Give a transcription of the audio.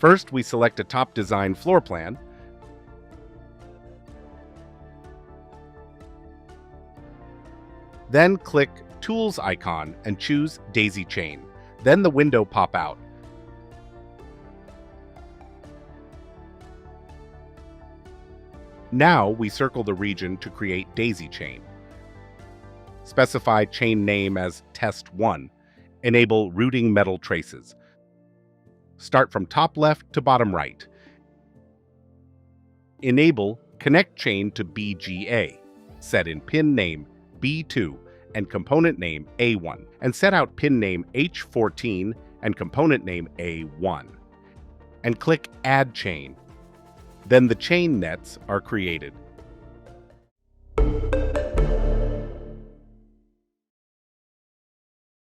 First, we select a top design floor plan. Then click Tools icon and choose Daisy Chain. Then the window pop out. Now we circle the region to create daisy chain. Specify chain name as Test 1. Enable routing metal traces. Start from top left to bottom right. Enable Connect Chain to BGA. Set in pin name B2 and component name A1, and set out pin name H14 and component name A1. And click Add Chain. Then the chain nets are created.